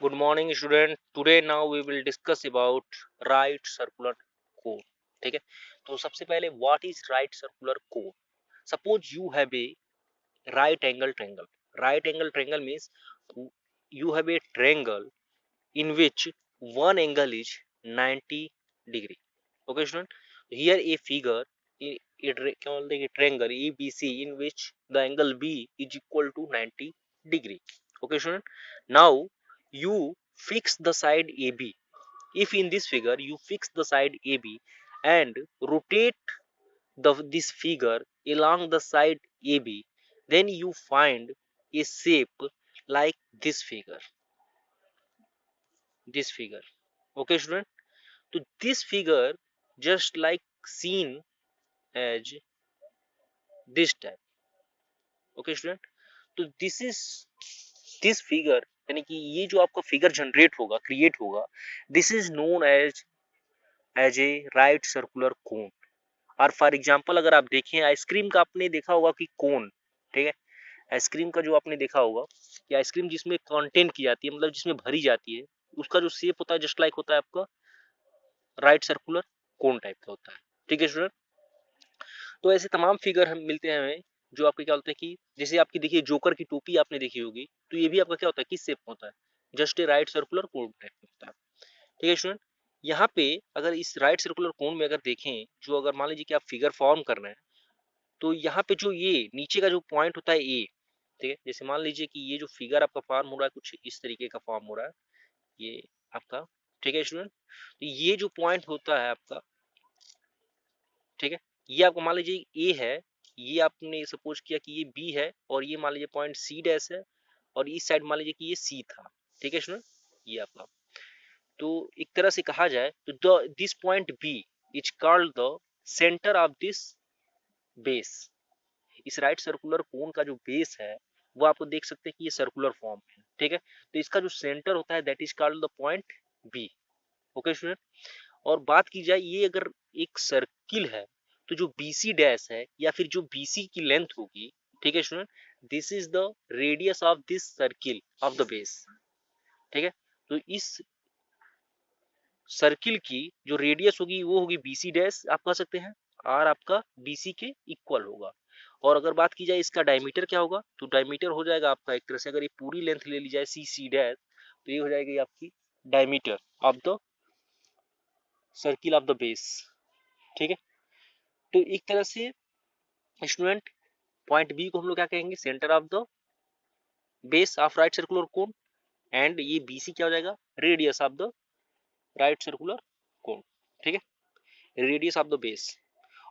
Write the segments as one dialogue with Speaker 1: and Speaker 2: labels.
Speaker 1: Good morning, student. Today now we will discuss about right circular cone. ठीक है, तो सबसे पहले what is right circular cone? Suppose you have a right angle triangle. Right angle triangle means you have a triangle in which one angle is 90 degree. Okay, student. Here a figure it called the triangle ABC in which the angle B is equal to 90 degree. Okay, student. Now you fix the side AB. If in this figure you fix the side AB and rotate this figure along the side AB, then you find a shape like this figure. This figure. Okay, student. So this figure just like seen as this type. Okay, student. तो this figure यानी कि ये जो आपका figure generate होगा create होगा this is known as a right circular cone. और for example अगर आप देखें आइसक्रीम का आपने देखा होगा कि कोन, ठीक है, आइसक्रीम का जो आपने देखा होगा कि आइसक्रीम जिसमें कंटेंट की जाती है मतलब जिसमें भरी जाती है उसका जो शेप होता है जस्ट लाइक होता है आपका राइट सर्कुलर कोन टाइप का होता है. ठीक है स्टूडेंट. तो ऐसे तमाम फिगर हम मिलते हैं हमें जो आपके क्या होता है कि जैसे आपकी देखिए जोकर की टोपी आपने देखी होगी तो ये भी आपका क्या होता है किस शेप में होता है just a right circular cone type में होता है. ठीक है स्टूडेंट. यहाँ पे अगर इस राइट सर्कुलर कोन में अगर देखें जो अगर मान लीजिए कि आप फिगर फॉर्म कर रहे हैं तो यहाँ पे जो ये नीचे का जो पॉइंट होता है ए, ठीक है, जैसे मान लीजिए कि ये जो फिगर आपका फॉर्म हो रहा है कुछ इस तरीके का फॉर्म हो रहा है ये आपका. ठीक है स्टूडेंट. तो ये जो पॉइंट होता है आपका, ठीक है, ये आपको मान लीजिए ए है, ये आपने सपोज किया कि ये बी है और ये मान लीजिए पॉइंट सी डैश है और इस साइड मान लीजिए कि ये सी था. ठीक है स्टूडेंट. ये आपका तो एक तरह से कहा जाए तो this point B is called the centre of this base. इस राइट सर्कुलर कोन का जो बेस है वो आपको देख सकते हैं कि ये सर्कुलर फॉर्म है. ठीक है. तो इसका जो सेंटर होता है that is called the point B. Okay student. और बात की जाए ये अगर एक सर्किल है तो जो BC डैश है या फिर जो BC की लेंथ होगी, ठीक है student, this is the radius of this circle of the base. ठीक है. तो इस सर्किल की जो रेडियस होगी वो होगी BC डैश आप कह सकते हैं और आपका BC के इक्वल होगा. और अगर बात की जाए इसका डायमीटर क्या होगा तो डायमीटर हो जाएगा आपका एक तरह से अगर ये पूरी लेंथ ले ली जाए CC डैश तो ये हो जाएगी आपकी diameter of the circle of the base. ठीक है. तो एक तरह से स्टूडेंट पॉइंट बी को हम लोग क्या कहेंगे centre of the base of right circular cone and ये BC क्या हो जाएगा radius of the right circular cone. ठीक है. Radius of the base.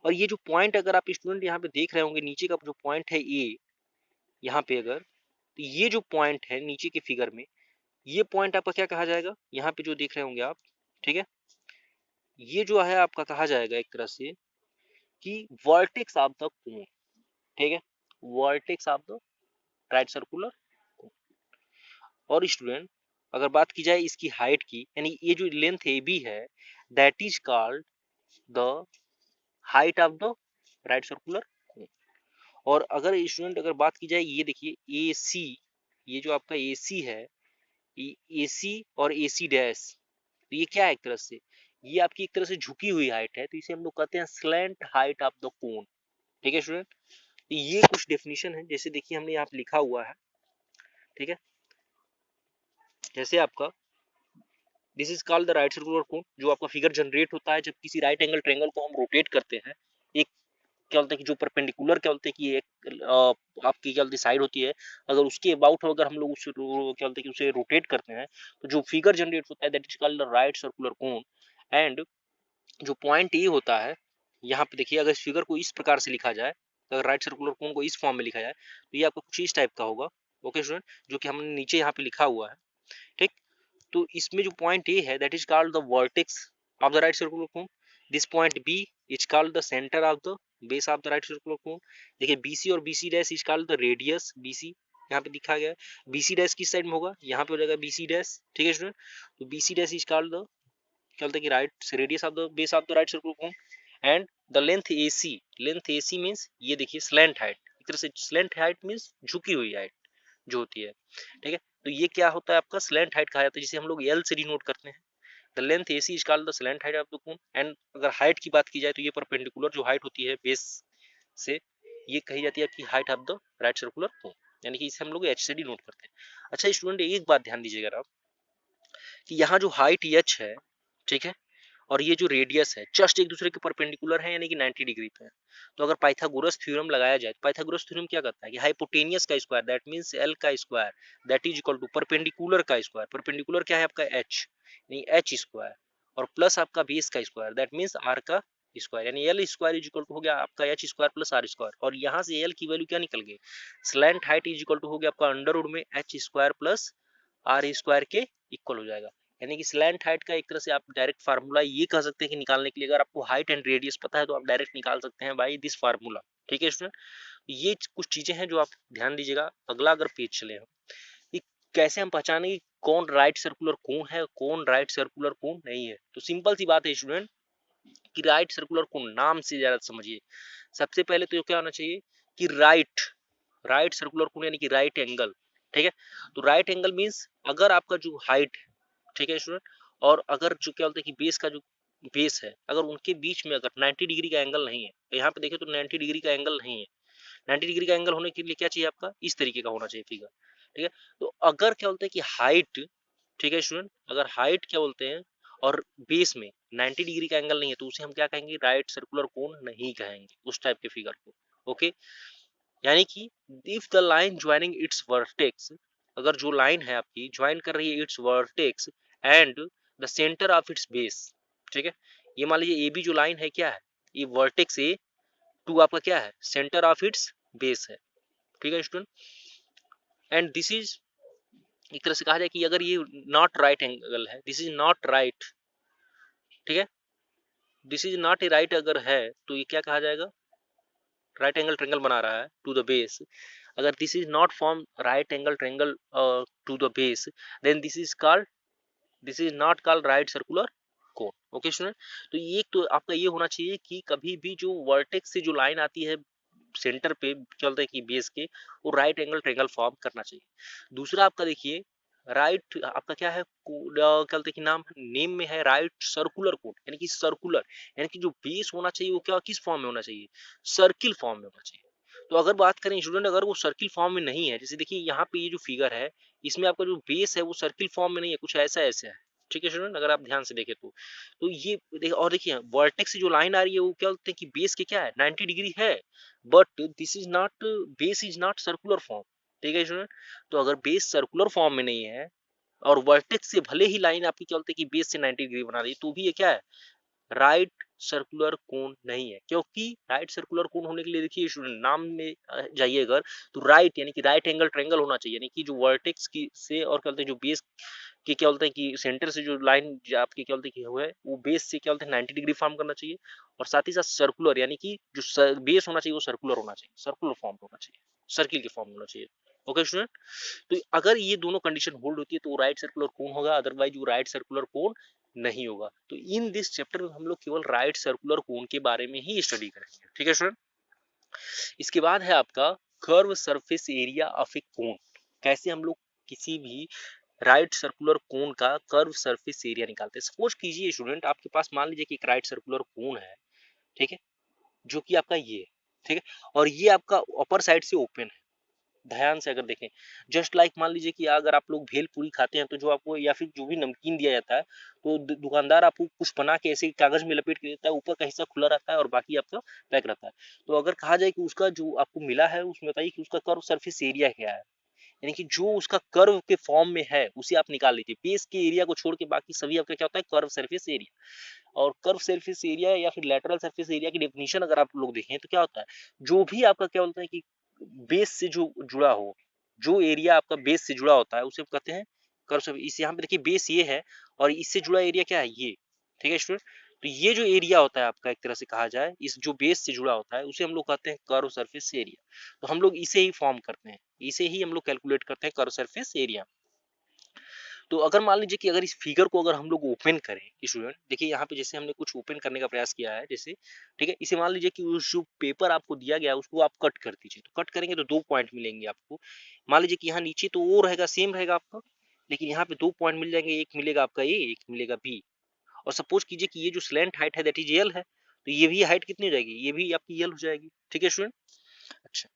Speaker 1: और ये जो पॉइंट अगर आप स्टूडेंट यहाँ पे देख रहे होंगे नीचे का जो पॉइंट है ए यहाँ पे अगर तो ये जो पॉइंट है नीचे के फिगर में ये पॉइंट आपका क्या कहा जाएगा यहाँ पे जो देख रहे होंगे आप. ठीक है. ये जो है आपका कहा जाएगा एक तरह से कि वर्टेक्स ऑफ द कोन. ठीक है. Vertex of the right circular. और स्टूडेंट अगर बात की जाए इसकी हाइट की यानी ये जो लेंथ ए बी है that is called the height of the right circular. और अगर स्टूडेंट अगर बात की जाए ये देखिए ए सी, ये जो आपका ए सी है ए सी और ए सी डैश तो ये क्या है एक तरह से ये आपकी एक तरह से झुकी हुई हाइट है तो इसे हम लोग कहते हैं स्लैंट हाइट ऑफ द कोन. ठीक है स्टूडेंट. तो ये कुछ डेफिनेशन है जैसे देखिए हमने यहाँ पे लिखा हुआ है. ठीक है. जैसे आपका this is called the right circular कोन जो आपका फिगर जनरेट होता है जब किसी राइट एंगल ट्रायंगल को हम रोटेट करते हैं. एक क्या बोलते हैं कि जो परपेंडिकुलर क्या बोलते हैं कि एक आपकी क्या बोलते हैं साइड होती है अगर उसके अबाउट अगर हम लोग उसे क्या बोलते हैं कि उसे रोटेट करते हैं तो जो फिगर जनरेट होता है that is called the right circular cone. And जो पॉइंट ए होता है यहाँ पे देखिए अगर इस फिगर को इस प्रकार से लिखा जाए अगर राइट सर्कुलर कोन को इस फॉर्म में लिखा जाए तो ये आपका कुछ इस टाइप का होगा. Okay student. जो कि हमने नीचे यहाँ पे लिखा हुआ है. ठीक. तो इसमें जो पॉइंट ए है that is called the vertex of the right circular cone. This point B is called the centre of the base of the right circular cone. देखिए BC और BC dash is called the radius BC. यहाँ पे दिखा गया है BC dash किस side में होगा यहाँ पे हो जाएगा BC डैश. ठीक है स्टूडेंट. तो BC dash is called the क्या बोलते हैं कि right radius of the base of the right circular cone. And the length AC means ये देखिए स्लैंट हाइट एक तरह से स्लैंट हाइट मींस झुकी हुई हाइट जो होती है. ठीक है. तो ये क्या होता है आपका स्लैंट हाइट कहा जाता है, जिसे हम लोग एल से डिनोट करते हैं। The length AC is called the slant height of the cone. And अगर हाइट की बात की जाए तो ये परपेंडिकुलर जो हाइट होती है बेस से, ये कही जाती है आपकी height of the right circular कोन, यानी कि इसे हम लोग H से डिनोट करते हैं। अच्छा स्टूडेंट एक बात ध्यान दीजिएगा आप कि यहाँ जो हाइट H है, ठीक है, और ये जो रेडियस है जस्ट एक दूसरे के परपेंडिकुलर है, यानी कि 90 डिग्री पे है। तो अगर पाइथागोरस थ्योरम लगाया जाए तो पाइथागोरस थ्योरम क्या कहता है कि हाइपोटेनियस का स्क्वायर दैट मींस L का square that is equal to perpendicular का स्क्वायर। परपेंडिकुलर क्या है आपका H, यानी H स्क्वायर, और प्लस आपका बेस का स्क्वायर दैट मींस R का स्क्वायर, यानी L square is equal to हो गया आपका H square plus R square. और यहाँ से L की वैल्यू क्या निकल गई, slant height is equal to हो गया आपका अंडर रूट में H square plus R square के इक्वल हो जाएगा। यानी कि स्लैंट हाइट का एक तरह से आप डायरेक्ट फार्मूला ये कह सकते हैं कि निकालने के लिए, अगर आपको हाइट एंड रेडियस पता है तो आप डायरेक्ट निकाल सकते हैं बाय दिस फार्मूला। ठीक है स्टूडेंट, ये कुछ चीजें हैं जो आप ध्यान दीजिएगा। अगला अगर पेज चले हम कि कैसे हम पहचानेंगे कौन राइट सर्कुलर कोन है, कौन राइट सर्कुलर कोन नहीं है। तो सिंपल सी बात है स्टूडेंट कि राइट सर्कुलर कोन नाम से ज्यादा समझिए। सबसे पहले तो क्या होना चाहिए कि राइट सर्कुलर कोन यानी कि राइट एंगल। ठीक है, तो राइट एंगल मीन्स अगर आपका जो हाइट, ठीक है स्टूडेंट, और अगर जो क्या बोलते हैं कि बेस का जो बेस है, अगर उनके बीच में अगर 90 डिग्री का एंगल नहीं है, तो यहाँ पे देखें तो 90 डिग्री का एंगल नहीं है। 90 डिग्री का एंगल होने के लिए क्या चाहिए आपका, इस तरीके का होना चाहिए फिगर। ठीक है, तो अगर क्या बोलते हैं कि हाइट, ठीक है स्टूडेंट, अगर हाइट क्या बोलते हैं और बेस में 90 डिग्री का एंगल नहीं है तो उसे हम क्या कहेंगे, राइट सर्कुलर कोन नहीं कहेंगे उस टाइप के फिगर को। ओके, यानी कि if the line joining it's vertex, अगर जो लाइन है आपकी ज्वाइन कर रही है it's vertex and the centre of its base, ठीक है, ये मान लीजिए ए बी जो लाइन है क्या है, ये वर्टेक्स ए टू आपका क्या है, सेंटर ऑफ इट्स बेस है। ठीक है स्टूडेंट, एंड दिस इज एक तरह से कहा जाए कि अगर ये नॉट राइट एंगल है, दिस इज नॉट राइट, ठीक है, this is not a right अगर है तो ये क्या कहा जाएगा, राइट एंगल ट्रायंगल बना रहा है टू द बेस। अगर this is not form right angle triangle to the base, then this is not called right circular cone. Okay student, तो ये तो आपका ये होना चाहिए कि कभी भी जो वर्टेक्स से जो लाइन आती है सेंटर पे चलते कि बेस के, वो राइट एंगल ट्रायंगल फॉर्म करना चाहिए। दूसरा आपका देखिए राइट आपका क्या है, क्या बोलते कि नाम नेम में है राइट सर्कुलर कोन, यानी कि सर्कुलर, यानी कि जो बेस होना चाहिए वो क्या किस फॉर्म में होना चाहिए, सर्किल फॉर्म में होना चाहिए। तो अगर बात करें स्टूडेंट अगर वो सर्किल फॉर्म में नहीं है, जैसे देखिए यहाँ पे ये जो फिगर है इसमें आपका जो बेस है वो सर्किल फॉर्म में नहीं है, कुछ ऐसा ऐसा है। ठीक है स्टूडेंट, अगर आप ध्यान से देखें तो ये और देखिए वर्टेक्स से जो लाइन आ रही है वो क्या बोलते हैं कि बेस के क्या है 90 डिग्री है, but this is not, base is not circular form. ठीक है स्टूडेंट, तो अगर बेस सर्कुलर फॉर्म में नहीं है और वर्टेक्स से भले ही लाइन आपकी क्या बोलते हैं कि बेस से 90 डिग्री बना रही है, तो भी ये क्या है, राइट सर्कुलर कोन नहीं है। क्योंकि राइट सर्कुलर कोन होने के लिए देखिए स्टूडेंट नाम में जाइए अगर, तो राइट यानी कि राइट एंगल ट्रायंगल होना चाहिए, यानी कि जो वर्टेक्स की से और क्या बोलते हैं जो बेस कि क्या बोलते हैं कि सेंटर से जो लाइन आपके क्या बोलते हैं कि हुआ है वो बेस से क्या बोलते हैं 90 डिग्री फॉर्म करना चाहिए, और साथ ही साथ सर्कुलर यानी कि जो बेस होना चाहिए वो सर्कुलर होना चाहिए, सर्कुलर फॉर्म होना चाहिए, सर्किल की फॉर्म होना चाहिए। ओके स्टूडेंट, तो अगर ये दोनों कंडीशन होल्ड होती है तो राइट सर्कुलर कोन होगा, अदरवाइज वो राइट सर्कुलर कोन नहीं होगा। तो इन दिस चैप्टर में हम लोग केवल राइट सर्कुलर कोन के बारे में ही स्टडी करेंगे। ठीक है स्टूडेंट, इसके बाद है आपका curve surface area of a कोन। कैसे हम लोग किसी भी राइट सर्कुलर कोन का कर्व सरफेस एरिया निकालते हैं। सपोज कीजिए स्टूडेंट आपके पास मान लीजिए कि एक राइट सर्कुलर कोन है, ठीक है, जो कि आपका ये है, ठीक है, और ये आपका अपर साइड से ओपन है। ध्यान से अगर देखें जस्ट लाइक मान लीजिए कि अगर आप लोग भेल पूरी खाते हैं तो जो आपको या फिर जो भी नमकीन दिया जाता है तो दुकानदार आपको कुछ बना के ऐसे कागज में लपेट के देता है, ऊपर का हिस्सा खुला रहता है और बाकी आपका पैक रहता है। तो अगर कहा जाए कि उसका जो आपको मिला है उसमें बताइए कि उसका कर्व सरफेस एरिया क्या है, यानी कि जो उसका कर्व के फॉर्म में है उसे आप निकाल लीजिए, बेस के एरिया को छोड़ के बाकी सभी आपका क्या होता है कर्व सरफेस एरिया। और कर्व सरफेस एरिया या फिर लेटरल सरफेस एरिया की डेफिनेशन अगर आप लोग देखें तो क्या होता है, जो भी आपका क्या बोलते हैं कि बेस से जो जुड़ा हो, जो एरिया आपका बेस से जुड़ा होता है उसे कहते हैं कर्व सरफेस। इस यहाँ पे देखिए बेस ये है और इससे जुड़ा एरिया क्या है ये। ठीक है स्टूडेंट, तो ये जो एरिया होता है आपका एक तरह से कहा जाए इस जो बेस से जुड़ा होता है उसे हम लोग कहते हैं कर्व सरफेस एरिया। तो हम लोग इसे ही फॉर्म करते हैं, इसे ही हम लोग कैलकुलेट करते हैं कर्व सरफेस एरिया। तो अगर मान लीजिए कि अगर इस फिगर को अगर हम लोग ओपन करें स्टूडेंट, देखिए यहाँ पे जैसे हमने कुछ ओपन करने का प्रयास किया है जैसे, ठीक है, इसे मान लीजिए कि उस जो पेपर आपको दिया गया है उसको आप कट कर दीजिए, तो कट करेंगे तो 2 पॉइंट मिलेंगे आपको। मान लीजिए कि यहाँ नीचे तो ओ रहेगा, सेम रहेगा आपका, लेकिन यहाँ पे 2 पॉइंट मिल जाएंगे, एक मिलेगा आपका ए, एक मिलेगा बी। और सपोज कीजिए कि ये जो स्लैंट हाइट है दैट इज यल है, तो ये भी हाइट कितनी हो जाएगी, ये भी आपकी यल हो जाएगी। ठीक है स्टूडेंट। अच्छा,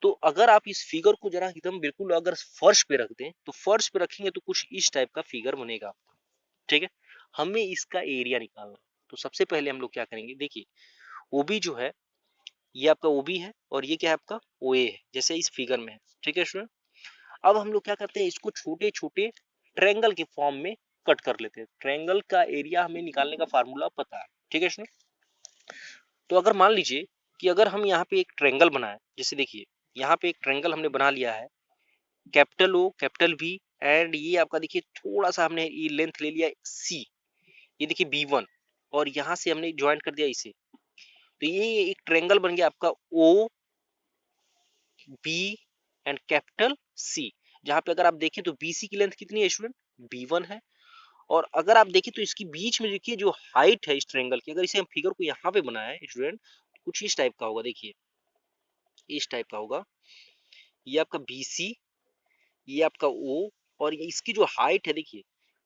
Speaker 1: तो अगर आप इस फिगर को जरा एकदम बिल्कुल अगर फर्श पे रख दें, तो फर्श पे रखेंगे तो कुछ इस टाइप का फिगर बनेगा आपका। ठीक है, हमें इसका एरिया निकालना है। तो सबसे पहले हम लोग क्या करेंगे, देखिए ओबी जो है ये आपका ओबी है और ये क्या है आपका ओए है, जैसे इस फिगर में है। ठीक है स्टूडेंट। अब हम लोग क्या करते हैं, इसको छोटे छोटे ट्रायंगल के फॉर्म में कट कर लेते हैं। ट्रायंगल का एरिया हमें निकालने का फार्मूला पता है। ठीक है स्टूडेंट। तो अगर मान लीजिए कि अगर हम यहाँ पे एक ट्रायंगल बनाए, जैसे देखिए यहाँ पे एक ट्रायंगल हमने बना लिया है, capital O capital B, and ये आपका देखिए थोड़ा सा हमने ये लेंथ ले लिया सी, ये देखिए B1, और यहाँ से हमने ज्वाइन कर दिया इसे, तो ये एक ट्रायंगल बन गया आपका O B and capital C, जहां पे अगर आप देखें तो BC की लेंथ कितनी है स्टूडेंट, B1 है। और अगर आप देखें तो इसकी बीच में देखिए जो हाइट है इस ट्रायंगल की, अगर इसे हम फिगर को यहाँ पे बनाए स्टूडेंट, कुछ इस टाइप का होगा, देखिए इस टाइप का होगा। ये आपका BC, ये आपका O, और ये इसकी जो हाइट है देखिए,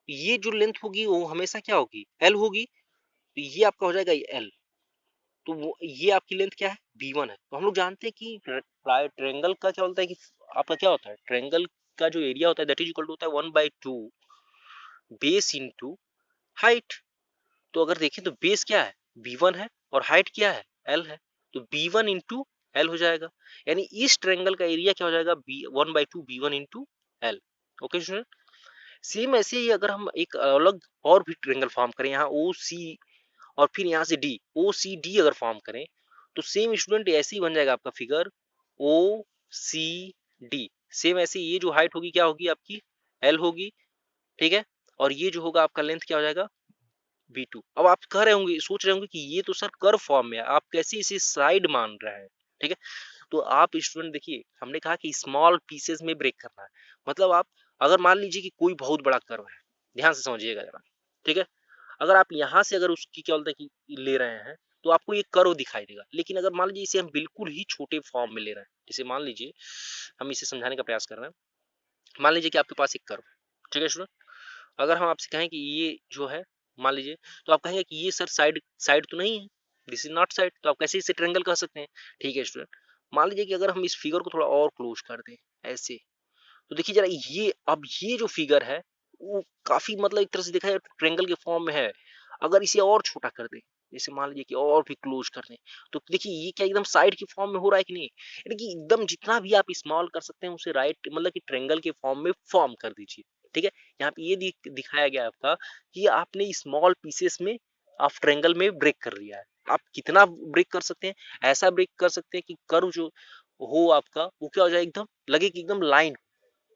Speaker 1: ये जो लेंथ होगी वो हमेशा क्या होगी, L होगी, तो ये आपका हो जाएगा L। तो वो ये आपकी लेंथ क्या है, B1 है। तो हम लोग जानते हैं कि ट्रायंगल का क्या होता है कि आपका क्या होता है, ट्रायंगल का जो एरिया होता है दैट इज इक्वल टू होता है 1/2 बेस इनटू हाइट। तो अगर देखें तो बेस क्या है, B1 है, और हाइट क्या है, L है, तो B1 इंटू L हो जाएगा। यानी इस ट्रायंगल का एरिया क्या हो जाएगा, 1/2 B1 into L। Okay student. Same ऐसे ही अगर हम एक अलग और भी ट्रायंगल फॉर्म करें, यहाँ OC और फिर यहाँ से D, OCD अगर फॉर्म करें, तो सेम स्टूडेंट ऐसे ही बन जाएगा आपका फिगर OCD। सेम ऐसे ये जो हाइट होगी क्या होगी आपकी, L होगी। ठीक है, और ये जो होगा आपका लेंथ क्या हो जाएगा, B2। अब आप कह रहे होंगे, सोच रहे होंगे कि ये तो सर कर्व फॉर्म में है, आप कैसे इसे साइड मान रहे हैं। ठीक है, तो आप स्टूडेंट देखिए हमने कहा कि स्मॉल पीसेस में ब्रेक करना है। मतलब आप अगर मान लीजिए कि कोई बहुत बड़ा कर्व है, ध्यान से समझिएगा जरा। ठीक है, अगर आप यहाँ से अगर उसकी क्या बोलते हैं कि ले रहे हैं, तो आपको ये कर्व दिखाई देगा। लेकिन अगर मान लीजिए इसे हम बिल्कुल ही छोटे फॉर्म में ले रहे हैं, जैसे मान लीजिए हम इसे समझाने का प्रयास कर रहे हैं, मान लीजिए कि आपके पास एक कर्व, ठीक है स्टूडेंट, अगर हम आपसे कहें कि ये जो है, मान लीजिए, तो आप कहेंगे कि ये सर साइड साइड तो नहीं है, दिस इज नॉट साइड, तो आप कैसे इसे ट्रायंगल कह सकते हैं। ठीक है स्टूडेंट, मान लीजिए कि अगर हम इस फिगर को थोड़ा और क्लोज कर दें ऐसे, तो देखिए जरा ये, अब ये जो फिगर है वो काफी मतलब एक तरह से देखा जाए ट्रायंगल के फॉर्म में है। अगर इसे और छोटा कर दें, जैसे मान लीजिए कि और भी क्लोज कर दें, तो देखिए ये क्या एकदम साइड के फॉर्म में हो रहा है कि नहीं, यानी कि एकदम जितना भी आप स्मॉल कर सकते हैं उसे राइट मतलब कि ट्रायंगल के फॉर्म में फॉर्म कर दीजिए। ठीक है, यहाँ पे ये दिखाया गया आपका कि आपने स्मॉल पीसेस में आप ट्रायंगल में ब्रेक कर दिया है। आप कितना ब्रेक कर सकते हैं, ऐसा ब्रेक कर सकते हैं कि कर्व जो हो आपका वो क्या हो जाए, एकदम लगे कि एकदम line,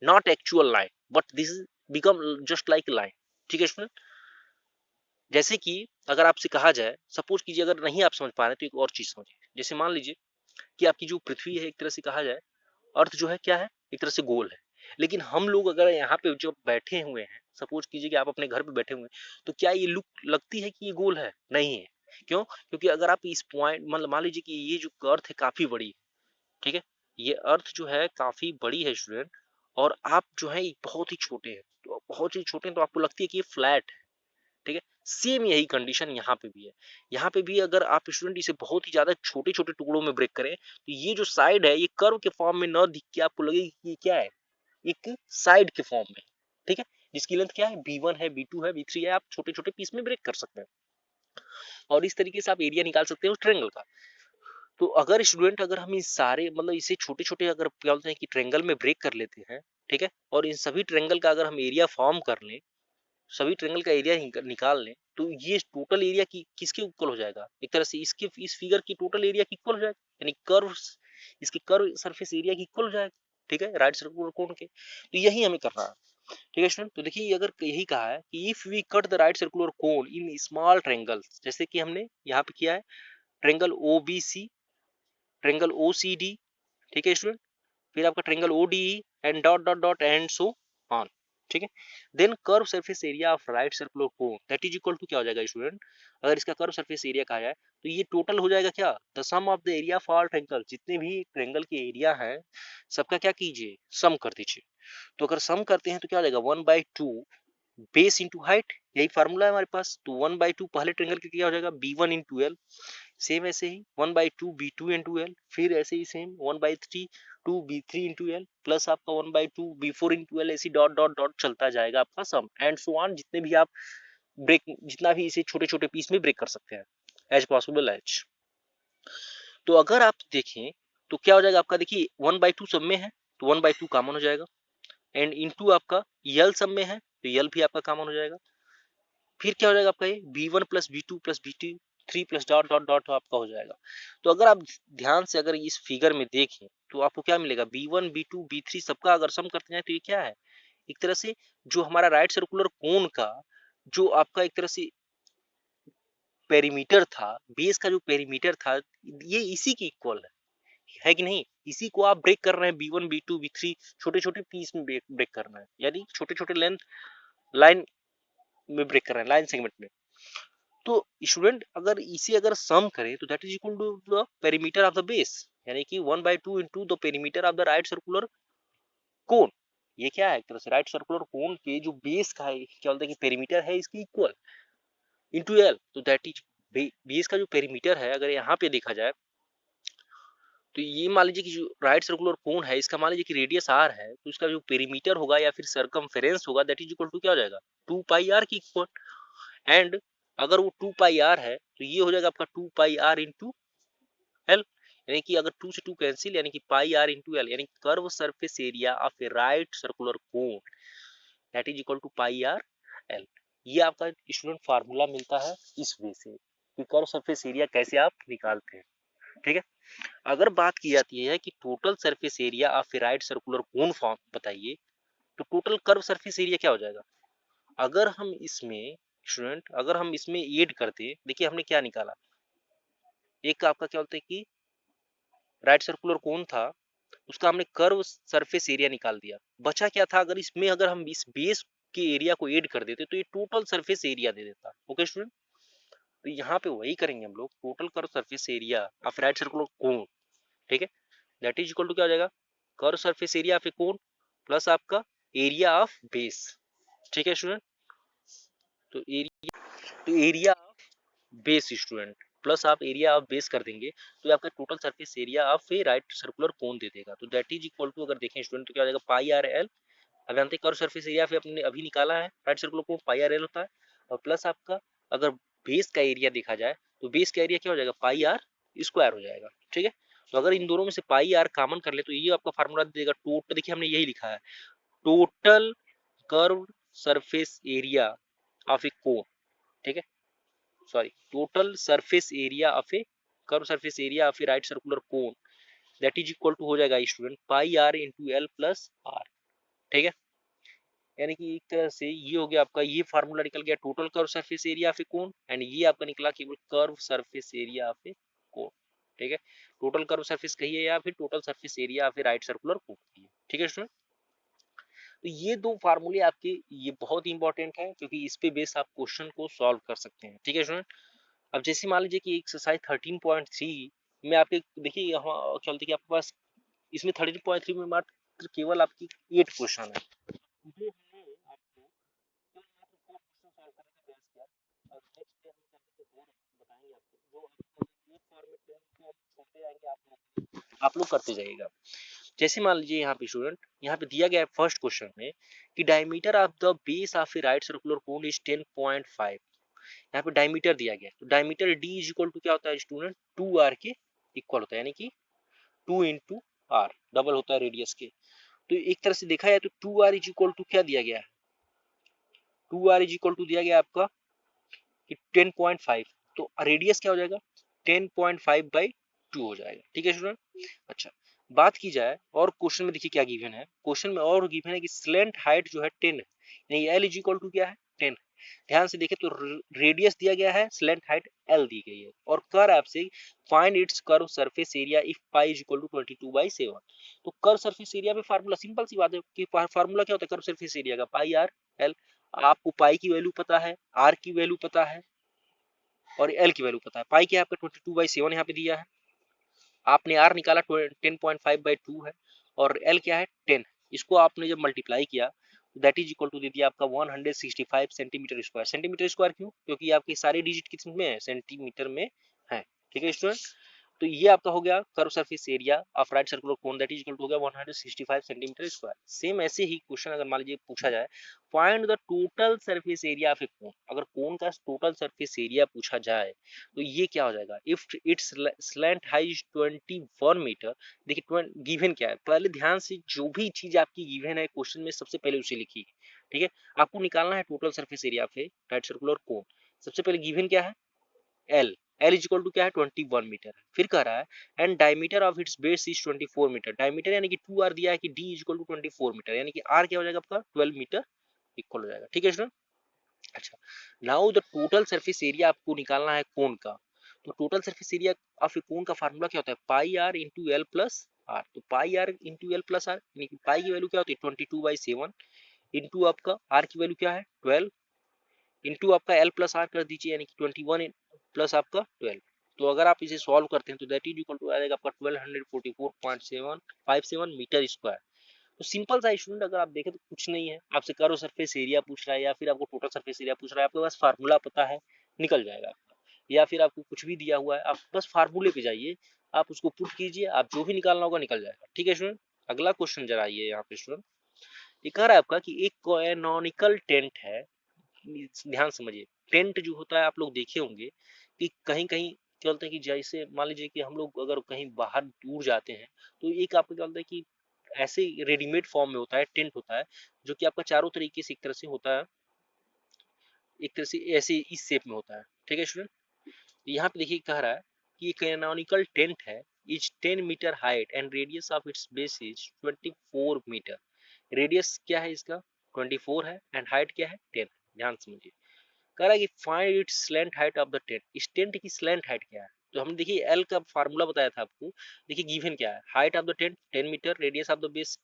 Speaker 1: not actual line, but this is become just like line. ठीक है स्टूडेंट। जैसे कि अगर आपसे कहा जाए, सपोज कीजिए अगर नहीं आप समझ पा रहे तो एक और चीज समझिए, जैसे मान लीजिए कि आपकी जो पृथ्वी है एक तरह से कहा जाए, अर्थ जो है क्या है, एक तरह से गोल है। लेकिन हम लोग अगर यहाँ पे जो बैठे हुए हैं, सपोज कीजिए कि आप अपने घर पे बैठे हुए हैं, तो क्या ये लुक लगती है कि ये गोल है, नहीं है। क्यों, क्योंकि अगर आप इस पॉइंट मतलब मान लीजिए कि ये जो अर्थ है काफी बड़ी है, ठीक है, ये अर्थ जो है काफी बड़ी है स्टूडेंट, और आप जो है बहुत ही छोटे हैं, तो बहुत ही छोटे हैं तो आपको लगती है कि ये फ्लैट है। ठीक है, सेम यही कंडीशन यहाँ पे भी है। यहाँ पे भी अगर आप स्टूडेंट इसे बहुत ही ज्यादा छोटे छोटे टुकड़ों में ब्रेक करें, तो ये जो साइड है ये कर्व के फॉर्म में न दिख के आपको लगेगी कि ये क्या है, एक साइड के फॉर्म में। ठीक है, जिसकी लेंथ क्या है, B1 है, B2 है, B3 है, आप छोटे छोटे पीस में ब्रेक कर सकते हैं, और इस तरीके से आप एरिया निकाल सकते हैं उस ट्रायंगल का। तो अगर स्टूडेंट अगर हम इस सारे मतलब इसे छोटे छोटे अगर क्या बोलते हैं कि ट्रायंगल में ब्रेक कर लेते हैं, ठीक है, और इन सभी ट्रायंगल का अगर हम एरिया फॉर्म कर लें, सभी ट्रायंगल का एरिया निकाल लें, तो ये टोटल एरिया की किसके इक्वल हो जाएगा, एक तरह से इसके इस फिगर की टोटल एरिया की इक्वल हो जाएगा, यानी कर्व, इसके कर्व सरफेस एरिया की इक्वल हो जाएगा। ठीक है, राइट सर्कुलर कोन के, तो यही हमें करना है। ठीक है स्टूडेंट, तो देखिए अगर यही कहा है कि if we cut the right circular cone in small triangles, जैसे कि हमने यहाँ पे किया है ट्रायंगल OBC, ट्रायंगल OCD, ठीक है स्टूडेंट, फिर आपका triangle ODE and dot dot dot and so on. ठीक है। Then curve surface area of right circular cone that is equal to क्या हो जाएगा स्टूडेंट, अगर इसका कर्व सरफेस एरिया कहा जाए तो ये टोटल हो जाएगा क्या, the sum of the area of all triangle, जितने भी ट्रायंगल के एरिया है सबका क्या कीजिए, सम कर दीजिए। तो अगर सम करते हैं तो क्या हो जाएगा 1/2 बेस इंटू हाइट, यही फार्मूला है हमारे पास। तो 1/2 पहले ट्रायंगल के क्या हो जाएगा B1 इंटू एल, सेम ऐसे ही 1/2 B2 इंटू एल, फिर ऐसे ही same 1/3 2B3 into l, plus आपका 1/2 B4 इंटू एल, ऐसी डॉट डॉट डॉट चलता जाएगा आपका सम एंड सो ऑन, जितने भी आप ब्रेक, जितना भी इसे छोटे छोटे पीस में ब्रेक कर सकते हैं एज पॉसिबल एज। तो अगर आप देखें तो क्या हो जाएगा आपका, देखिए 1/2 सब में है तो 1/2 कॉमन हो जाएगा, एंड इनटू आपका यल सब में है तो यल भी आपका कॉमन हो जाएगा। फिर क्या हो जाएगा आपका ये B1 plus B2 plus B2 3 plus dot dot dot आपका हो जाएगा। तो अगर आप ध्यान से अगर इस फिगर में देखें तो आपको क्या मिलेगा, B1 B2 B3 सबका अगर सम करते हैं तो ये क्या है, एक तरह से जो हमारा राइट सर्कुलर कोन का जो आपका एक तरह से पेरीमीटर था, बेस का जो पेरीमीटर था, ये इसी की इक्वल है कि नहीं। इसी को आप ब्रेक कर रहे हैं B1 B2 B3 छोटे छोटे पीस में ब्रेक कर रहे हैं, यानी छोटे छोटे लेंथ लाइन में ब्रेक कर रहे हैं, लाइन सेगमेंट में। तो स्टूडेंट अगर इसे अगर सम करें तो that is equal to the perimeter of the base, यानी कि 1/2 into the perimeter of the right circular cone. ये क्या है, एक तरह से राइट सर्कुलर कोन के जो बेस का है क्या बोलते हैं कि पेरीमीटर है इसकी इक्वल इंटू एल, तो दैट इज बेस का जो पेरीमीटर है अगर यहाँ पे देखा जाए तो ये मान लीजिए कि जो राइट सर्कुलर कोन है इसका मान लीजिए कि रेडियस आर है, तो इसका जो पेरीमीटर होगा या फिर सरकमफेरेंस होगा दैट इज इक्वल टू क्या हो जाएगा 2πr की इक्वल। एंड अगर वो 2πr है तो ये हो जाएगा आपका 2πr इंटू एल, यानी कि अगर 2 से 2 कैंसिल, यानी कि पाई आर इंटू एल, यानी curve surface area of a right circular cone that is equal to pi R L. ये आपका स्टूडेंट फार्मूला मिलता है इस वे से कि कर्व सरफेस एरिया कैसे आप निकालते हैं। ठीक है। अगर बात की जाती है कि total surface area of a right circular cone form बताइए, तो टोटल कर्व सरफेस एरिया क्या हो जाएगा, अगर हम इसमें स्टूडेंट अगर हम इसमें ऐड करते, देखिए हमने क्या निकाला, एक आपका क्या बोलते हैं कि राइट सर्कुलर कोन था उसका हमने कर्व सरफेस एरिया निकाल दिया, बचा क्या था, अगर इसमें अगर हम इस बेस के एरिया को ऐड कर देते तो ये टोटल सरफेस एरिया दे देता। ओके स्टूडेंट, तो यहाँ पे वही करेंगे हम लोग, total curve surface area of right circular cone, ठीक है, दैट इज इक्वल टू क्या हो जाएगा, curve surface area of a cone plus आपका एरिया ऑफ बेस। ठीक है स्टूडेंट, तो area of base student plus आप एरिया ऑफ बेस कर देंगे तो ये आपका total surface area of a right circular cone दे देगा। तो दैट इज इक्वल टू अगर देखें स्टूडेंट तो क्या हो जाएगा पाई आर एल, अब जानते हैं कर्व सरफेस एरिया फिर अपने अभी निकाला है राइट सर्कुलर कोन पाई आर एल होता है, और प्लस आपका अगर बेस का एरिया देखा जाए तो बेस का एरिया क्या हो जाएगा पाई आर स्क्वायर हो जाएगा। ठीक है, तो अगर इन दोनों में से पाई आर कॉमन कर ले तो ये आपका फार्मूला दे देगा टोटल, देखिए हमने यही लिखा है total curve surface area of a cone. ठीक है, sorry total surface area of a curve surface area of a right circular cone that is equal to हो जाएगा student pi are into l plus r. ठीक है, यानी कि एक तरह से ये हो गया आपका, ये फार्मूला निकल गया total curve surface area of a cone, and ये आपका निकला केवल curve surface area of a cone. ठीक है, टोटल कर्व सरफेस कहिए या फिर total surface area of a right circular कोन कहिए। ठीक है स्टूडेंट, तो ये दो फार्मूले आपके ये बहुत इंपॉर्टेंट है क्योंकि इस पे बेस आप क्वेश्चन को सॉल्व कर सकते हैं। ठीक है स्टूडेंट, अब जैसे मान लीजिए कि एक्सरसाइज 13.3 में आपके देखिए यहाँ चलते कि आपके पास इसमें 13.3 में मात्र केवल आपकी 8 क्वेश्चन है, जो हमने आपको केवल मात्र 4 क्वेश्चन सॉल्व करने का प्रयास किया, और नेक्स्ट डे हम करके और बताएंगे आपको, जो आपको ये फॉर्मेट में हम छोड़ते जाएंगे, आप लोग करते जाइएगा। जैसे मान लीजिए यहाँ पे स्टूडेंट यहाँ पे दिया गया है फर्स्ट क्वेश्चन में कि diameter of the base of a right circular cone is 10.5, यहाँ पे डायमीटर दिया गया है, तो diameter D is equal to क्या होता है स्टूडेंट 2r के इक्वल होता है, यानी कि 2 इंटू आर डबल होता है रेडियस के। तो एक तरह से देखा जाए तो 2r इज इक्वल टू क्या दिया गया है, 2r इज इक्वल टू दिया गया आपका कि 10.5, तो रेडियस क्या हो जाएगा 10.5 बाई 2 हो जाएगा। ठीक है स्टूडेंट, अच्छा बात की जाए और क्वेश्चन में देखिए क्या गिवन है, क्वेश्चन में और गिवन है कि स्लेंट हाइट जो है 10 है, यानी एल इज इक्वल टू क्या है 10, ध्यान से देखें तो रेडियस दिया गया है, स्लैंट हाइट एल दी गई है, और कर आपसे find its curve surface area if pi is equal to 22/7। तो कर्व सरफेस एरिया में फार्मूला सिंपल सी बात है कि फार्मूला क्या होता है कर्व सरफेस एरिया का, पाई आर एल। आपको पाई की वैल्यू पता है, आर की वैल्यू पता है और एल की वैल्यू पता है। पाई क्या है आपका 22/7 यहाँ पे दिया है, आपने आर निकाला 10.5/2 है, और एल क्या है 10। इसको आपने जब मल्टीप्लाई किया दैट इज इक्वल टू दे दिया आपका 165 सेंटीमीटर स्क्वायर। सेंटीमीटर स्क्वायर क्यों? क्योंकि आपके सारे डिजिट किस में है, सेंटीमीटर में है। ठीक है स्टूडेंट, तो ये आपका हो गया curve surface area of right circular cone that is equal to हो गया 165 सेंटीमीटर स्क्वायर। सेम ऐसे ही क्वेश्चन अगर मान लीजिए पूछा जाए find the total surface area of a cone, अगर कोन का टोटल सरफेस एरिया पूछा जाए तो ये क्या हो जाएगा, if its slant height is 21 metre. देखिए गिवन क्या है, पहले ध्यान से जो भी चीज आपकी गिवन है क्वेश्चन में सबसे पहले उसे लिखिए। ठीक है, आपको निकालना है total surface area of a right circular cone. सबसे पहले गिवन क्या है, L, L is equal to क्या है 21 मीटर है। फिर कह रहा है and diameter of its base is 24 metre, diameter यानी कि 2 आर दिया है कि D is equal to 24 metre, यानी कि आर क्या हो जाएगा आपका 12 मीटर इक्वल हो जाएगा। ठीक है स्टूडेंट, अच्छा now the total surface area आपको निकालना है कोन का। तो total surface area of a cone का फार्मूला क्या होता है, pi are into l plus r. तो pi are into l plus r, यानी कि पाई की वैल्यू क्या होती है 22/7 इंटू आपका आर की वैल्यू क्या है 12 इंटू आपका एल प्लस आर कर दीजिए, यानी कि 21 प्लस आपका 12। तो अगर आप इसे सॉल्व करते हैं तो दैट इज इक्वल टू आ जाएगा आपका 1244.757 मीटर स्क्वायर। तो सिंपल सा स्टूडेंट, अगर आप देखें तो कुछ नहीं है, आपसे कर्व सरफेस एरिया पूछ रहा है या फिर आपको टोटल सरफेस एरिया पूछ रहा है, आपके पास फार्मूला पता है निकल जाएगा आपका, या फिर आपको कुछ भी दिया हुआ है आप बस फार्मूले पे जाइए, आप उसको पुट कीजिए, आप जो भी निकालना होगा निकल जाएगा। ठीक है स्टूडेंट, अगला क्वेश्चन जरा आइए यहाँ पे स्टूडेंट, ये कह रहा है आपका कि एक कैनोनिकल टेंट है। ध्यान समझिए, टेंट जो होता है आप लोग देखे होंगे कि कहीं कहीं क्या बोलते हैं कि जैसे मान लीजिए कि हम लोग अगर कहीं बाहर दूर जाते हैं तो एक आपको क्या बोलते हैं कि ऐसे रेडीमेड फॉर्म में होता है, टेंट होता है जो कि आपका चारों तरीके से एक तरह से होता है, एक तरह से ऐसे इस शेप में होता है। ठीक है स्टूडेंट, यहाँ पे देखिए कह रहा है कि कैनोनिकल टेंट है is 10 metre height and radius of its base is 24 metre. Radius क्या है इसका 24 है एंड हाइट क्या है 10। ध्यान समझिए, कह रहा है कि find its slant height of the tent, इस टेंट की स्लैंट हाइट क्या है। तो हमने देखिए एल का फार्मूला बताया था आपको, देखिए गिवन क्या है, height of the tent 10 metre, radius of the base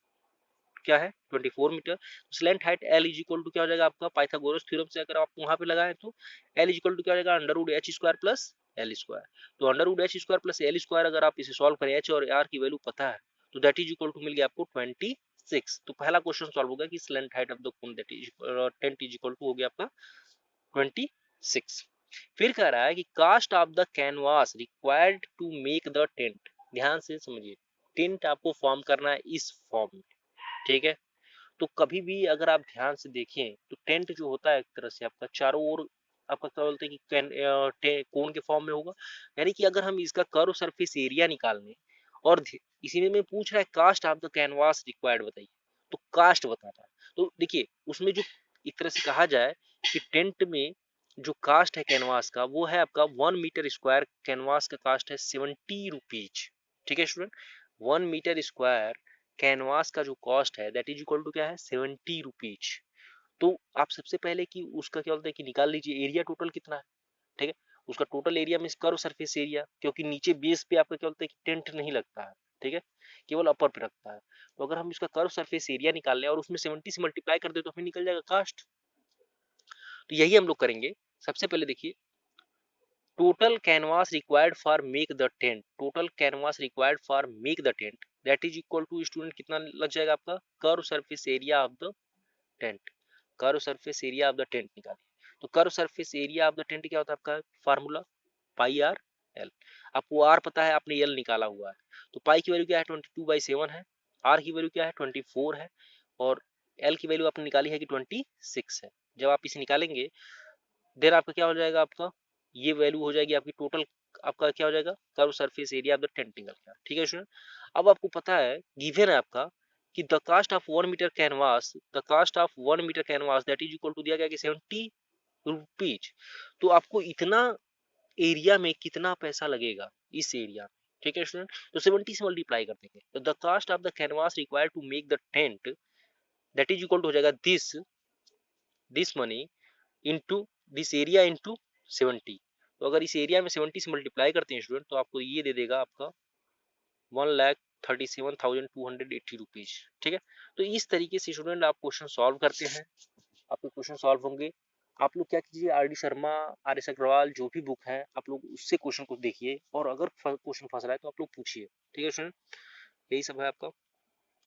Speaker 1: क्या है 24 metre. Slant height L is equal to क्या हो जाएगा आपका, पाइथागोरस थ्योरम से अगर आप वहां पे लगाए तो एल इज इक्वल टू क्या हो जाएगा under root h square plus l square. तो under root h square plus l square अगर आप इसे सॉल्व करें, एच और आर की वैल्यू पता है तो दैट इज इक्वल टू मिल गया आपको 26। तो पहला क्वेश्चन सॉल्व होगा कि slant height of the cone that is tent is equal to हो गया आपका 26। फिर कह रहा है कि cost of the canvas required to make the tent. ध्यान से समझिए, टेंट आपको फॉर्म करना है इस फॉर्म में। ठीक है, तो कभी भी अगर आप ध्यान से देखें तो टेंट जो होता है एक तरह से आपका चारों ओर आपका क्या बोलते हैं कि कोन के फॉर्म में होगा। यानी कि अगर हम इसका कर्व सरफेस एरिया निकालने और इसी में पूछ रहा है cost of the canvas required बताइए, तो कास्ट बताता है। तो देखिए उसमें जो एक तरह से कहा जाए कि टेंट में जो कास्ट है कैनवास का वो है आपका 1 मीटर स्क्वायर कैनवास का कास्ट है 70 रुपीज। ठीक है स्टूडेंट, 1 मीटर स्क्वायर कैनवास का जो कॉस्ट है दैट इज इक्वल टू क्या है 70 रुपीज। तो आप सबसे पहले कि उसका क्या बोलते हैं कि निकाल लीजिए एरिया टोटल कितना है। ठीक है, उसका टोटल एरिया में कर्व सरफेस एरिया, क्योंकि नीचे बेस पे आपका क्या बोलते हैं कि टेंट नहीं लगता है। ठीक है, केवल अपर पे रखता है। तो अगर हम इसका कर्व सरफेस एरिया निकाल लें और उसमें 70 से मल्टीप्लाई कर दे तो हमें निकल जाएगा कास्ट। तो यही हम लोग करेंगे। सबसे पहले देखिए total canvas required for make the tent, total canvas required for make the tent that is equal to student कितना लग जाएगा आपका curve surface area of the tent. Curve surface area of the tent निकालिए। तो curve surface area of the tent क्या होता है आपका फार्मूला पाई आर एल। आपको आर पता है, आपने एल निकाला हुआ है। तो पाई की वैल्यू क्या है 22/7 है, आर की वैल्यू क्या है 24 है, और एल की वैल्यू आपने निकाली है कि 26 है। जब आप इसे निकालेंगे देन आपका क्या हो जाएगा, आपका ये वैल्यू हो जाएगी आपकी टोटल, आपका क्या हो जाएगा curve surface area of the tent निकल गया। ठीक है स्टूडेंट, अब आपको पता है गिवन है आपका कि the cost of 1 metre canvas, the cost of 1 metre canvas that is equal to दिया गया कि 70 रुपीज। तो आपको इतना एरिया में कितना पैसा लगेगा इस एरिया में। ठीक है स्टूडेंट, तो 70 से मल्टीप्लाई कर देंगे तो the cost of the canvas required to make the tent that is equal to हो जाएगा this money into this area into 70। तो अगर इस एरिया में 70 से मल्टीप्लाई करते हैं स्टूडेंट तो आपको ये दे देगा आपका 1,37,280 रुपीज। ठीक है, तो इस तरीके से स्टूडेंट आप क्वेश्चन सॉल्व करते हैं, आपके क्वेश्चन सॉल्व होंगे। आप लोग क्या कीजिए, R D Sharma, R S Agarwal जो भी बुक है आप लोग उससे क्वेश्चन को देखिए, और अगर क्वेश्चन फंस रहा है तो आप लोग पूछिए। ठीक है स्टूडेंट, यही सब है आपका।